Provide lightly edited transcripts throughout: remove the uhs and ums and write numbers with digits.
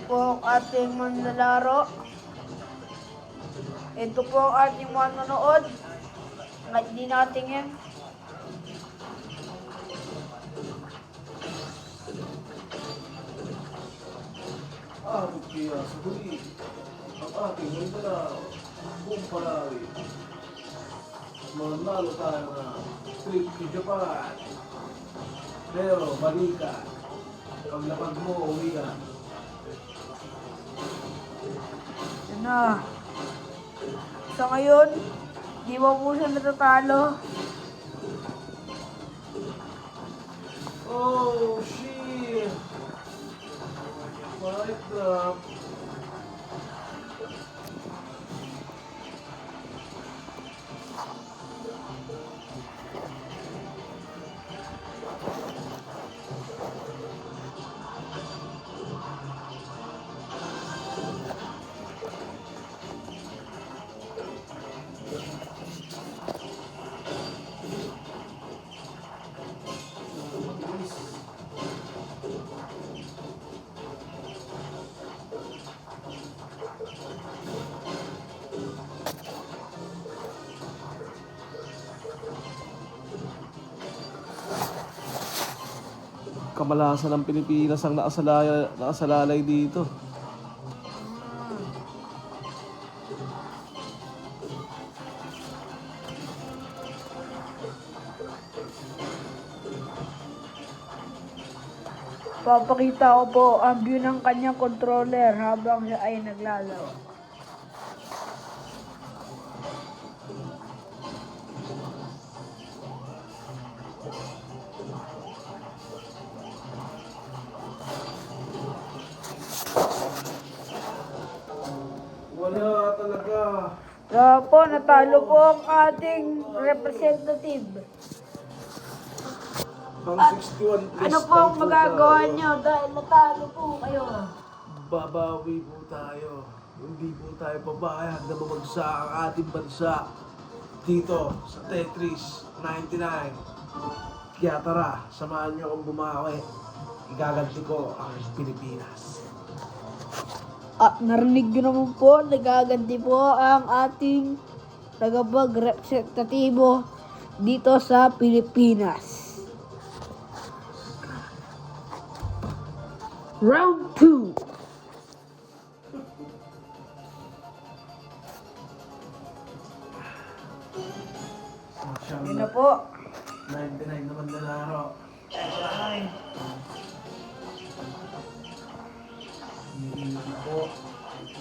Po ang ating manlalaro. Ito po ang ating manonood. Kahit di natin yan. Kaya sa huli, ang ating manlalaro, buong Palawi. Manalo tayo na trip to Japan. Pero balikan, paglapag mo, uwi ka. Yan na. Sa ngayon, di ba po siya natatalo? Oh, shit! Mic drop. Kamalasan ng Pilipinas ang nakasalalay dito. Papakita ko po ang view ng kanyang controller habang siya ay naglalaro. Wala talaga. Kaya po, natalo po ang ating representative. Pang 61 plus Ano po ang lang magagawa tayo. niyo dahil natalo po kayo? Babawi po tayo. Hindi po tayo pabayag na bumagsak ang ating bansa dito sa Tetris 99. Kaya tara, samahan niyo akong bumawi. Igaganti ko ang Pilipinas. At narinig nyo naman po, nagaganti po ang ating tagapag-representatibo dito sa Pilipinas. Round 2. Yun na po. 99 naman na laro. Ay, Mainit po.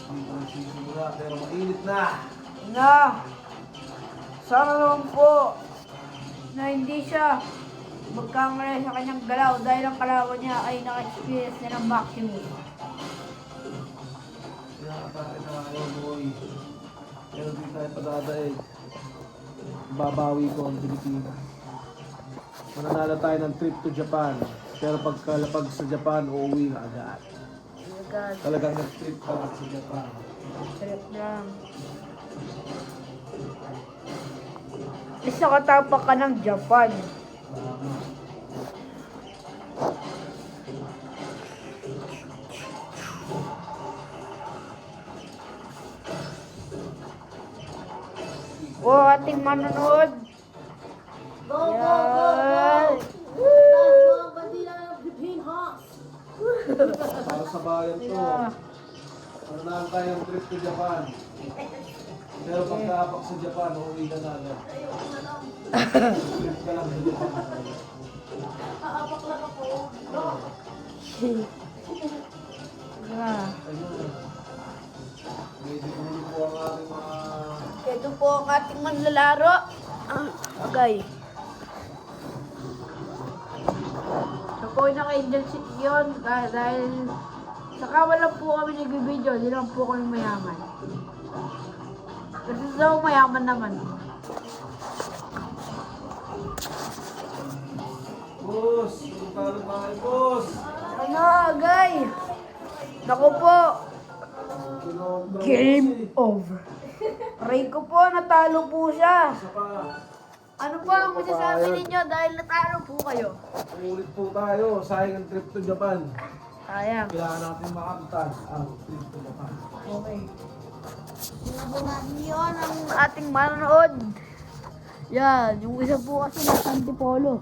Hindi ko nagsisimula pero mainit na. na. Sana naman po na hindi siya magkamali sa kanyang galaw dahil ang kalaban niya ay naka-experience na ng maximum. Kaya tayo tayo, boy. Pero di tayo padadaig. Babawi ko ang Pilipinas. Mananalo tayo ng trip to Japan. Pero pagkalapag sa Japan, uuwi na agad. Agad. Talagang nag-trip ka lang sa Japan. Trip lang. Isa katapak ka ng Japan. Tama. O ating manonood. Go, go, go, go! Yan. Taas mo ang bandila ng Pilipinas! Para sa bayan to. Yeah. Mananalo tayo ng trip to Japan. Pero pagkapak sa Japan, uuwi ka na agad. Trip ka lang sa Japan. Aapak lang ako. Go! Ah. Ayun. Medyo gulo po ang ating mga... Ito po ang ating manlalaro. Okay. So po yung naka-Angel City yun dahil sa kawalan po kami nag-video, di lang po kami mayaman. Kasi daw mayaman naman. Boss! Talo tayo, boss! Ano, agay? Naku po, game over. Ray ko po, natalo po siya. Isa pa. Ano po ang masasabi ninyo dahil natalo po kayo? Ulit po tayo. Sayang ang trip to Japan. Sayang. Kailangan natin makamtan ang trip to Japan. Okay. Subukan natin yun ang ating manonood. Yan, yung isa po kasi na Antipolo.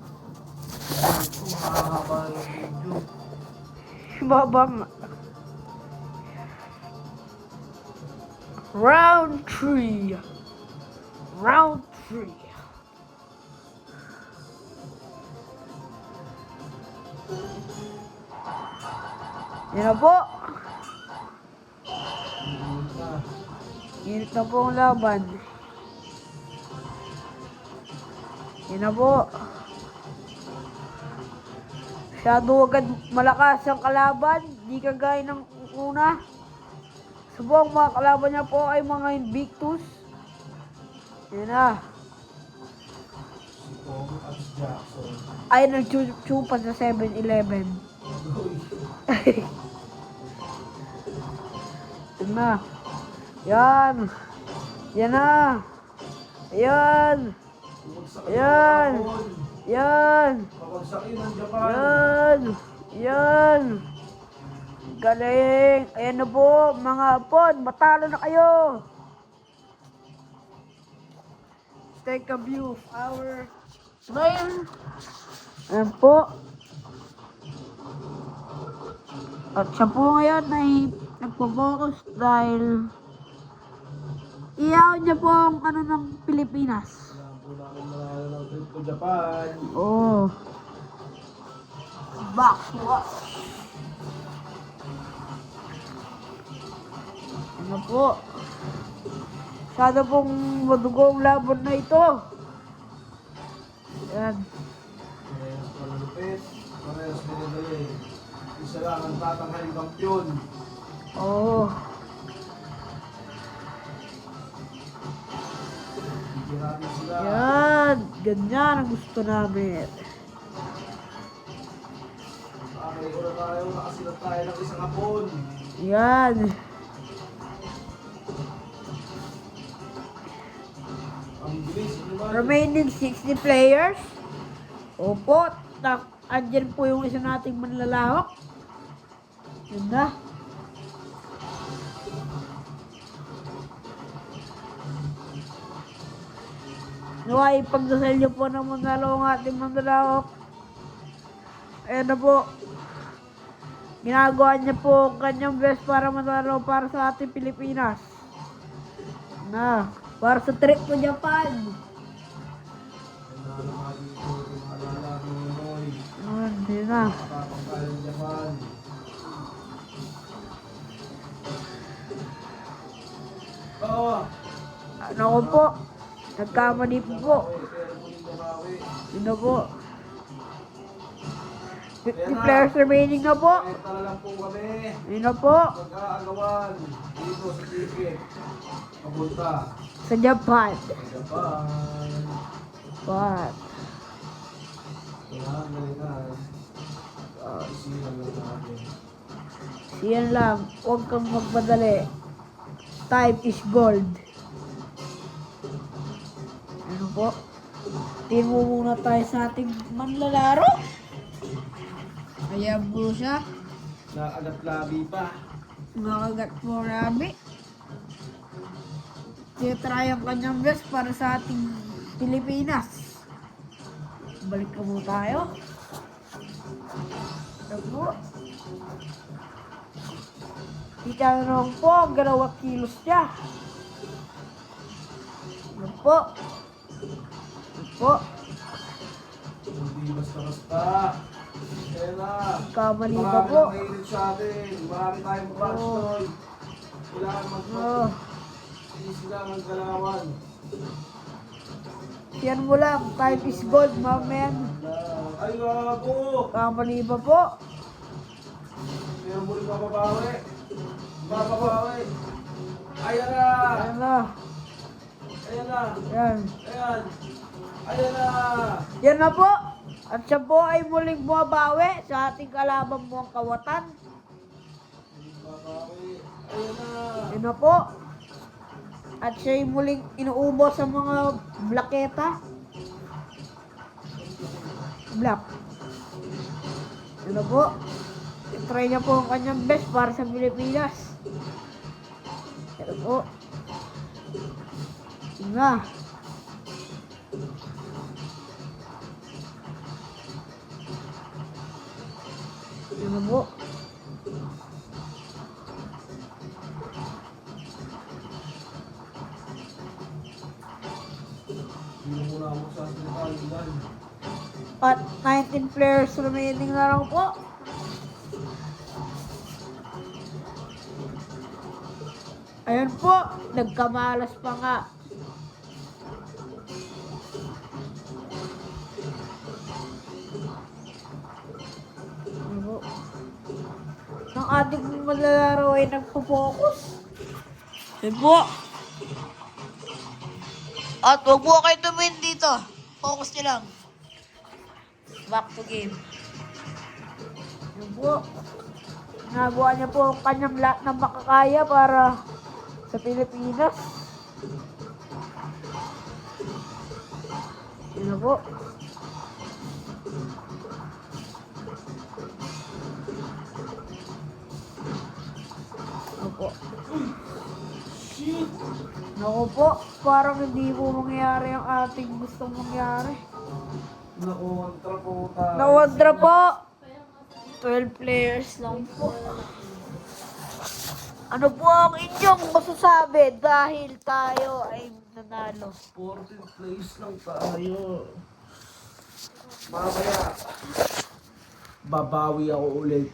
Ito, mahahaba yung video. Babang. Round 3. Round 3. Yan na po. Init na po ang laban. Yan na po. Masyado agad malakas ang kalaban. Di kagaya ng una. Subong mga kalaban niya po ay mga Invictus. Yan na. Si Tom at si Jackson. Ay nagchuchupa sa 7-Eleven. Yan na. Yan. Yan na. Ayan. Bumagsak Yan. ang Japon. Yan. Babagsakin ang Japan. Yan. Yan. Galing. Ayan na po, mga apon. Matalo na kayo. Let's take a view of our player. Ayan po. At siya po ngayon ay nagpo-focus dahil iyaw niya po ang ano ng Pilipinas. Kailangan po namin manalo ng trip to Japan. Oh. Box watch. Ano po? Masyado pong madugong laban na ito. Yan. Parehas malulupit. Parehas minadali. Isa lang ang tatanghaling kampiyon. Oh. Bigyan natin sila. Yan. Ganyan ang gusto namin. May oras tayo, nakasilat tayo ng isang hapon. Yan. Ang bilis, di ba? Remaining 60 players. Opo. Andyan po yung isa nating manlalahok. Yun na. Naway, pagdasal niyo po ng manalo ang ating manlalahok. Ayan na po. Ginagawa niya po ang kanyang best para manalo para sa ating Pilipinas. Na, para sa trip to Japan. Ang mga dito, yung alala ng Noy. Yun na. Nakapagkaya ng Japan. Oo. Ano ko po? Nagkamali po. Pero muling babawi. Yun na po. 50 players remaining na po. Ito na lang po kami. Yun na po. Mag-aagawan dito sa ticket. Papunta Sa Japan. sa Japan. What? Kailangan galingan. Isinan lang natin. Siyan lang. Huwag kang magmadali. Time is gold. Ano po? Tingin mo muna tayo sa ating manlalaro. Ayan po siya. Nakagat labi pa. Nakagat po namin. Titry ang kanyang best para sa ating Pilipinas. Balik na po tayo. Ano po? Itanong po ang 2 kilos niya. Ano po? Ano po? Hindi basta-basta. Kaya na. Kamali pa Marami po. nang nainit sa atin. Marami tayong batch, Oo. Noy. Kailangan Oh, Easy lang ang galawan. yan mo lang. Time is gold, my man. Ay, gago! Kamali pa po. Pero muli mababawi. Mababawi. Ayan na! Ayan na. Ayan na! Yan. Ayan! Ayan na! Yan na po. At siya po ay muling bumabawi sa ating kalaban mo ang kawatan. Mababawi. Ayan na! Yan na po. At siya ay muling inuubos sa mga blaketa. Black. Ano po? I-try niya po ang kanyang best para sa Pilipinas. Ano po? Nga. Ano po? Hindi mo muna ako sa sinakaligan. At 19 players remaining na lang po. Ayun po, nagkamalas pa nga. Ano po? Ang ating maglalaro ay nagpo-focus. Ayun po. At huwag po kayo tumingin dito. Focus nyo lang. Back to game. Ayun po. Nagawa niya po ang kanyang lahat ng makakaya para sa Pilipinas. Ayun po. Opo. Shit! Naku po, parang hindi po mangyari ang ating gustong mangyari. Nakontra po tayo. Nawadra po. 12 players lang po. Ano po ang inyong masasabi dahil tayo ay nanalo? 14th place lang tayo. Mamaya, babawi ako ulit.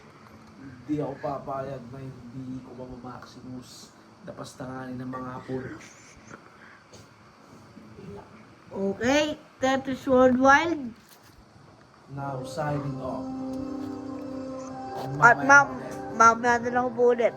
Hindi ako papayag na hindi ko mamamaximus. Napastanganin ng mga hapon. Okay, Tetris Worldwide. Now, signing off. At Mamaya ulit. mamaya na lang po ulit.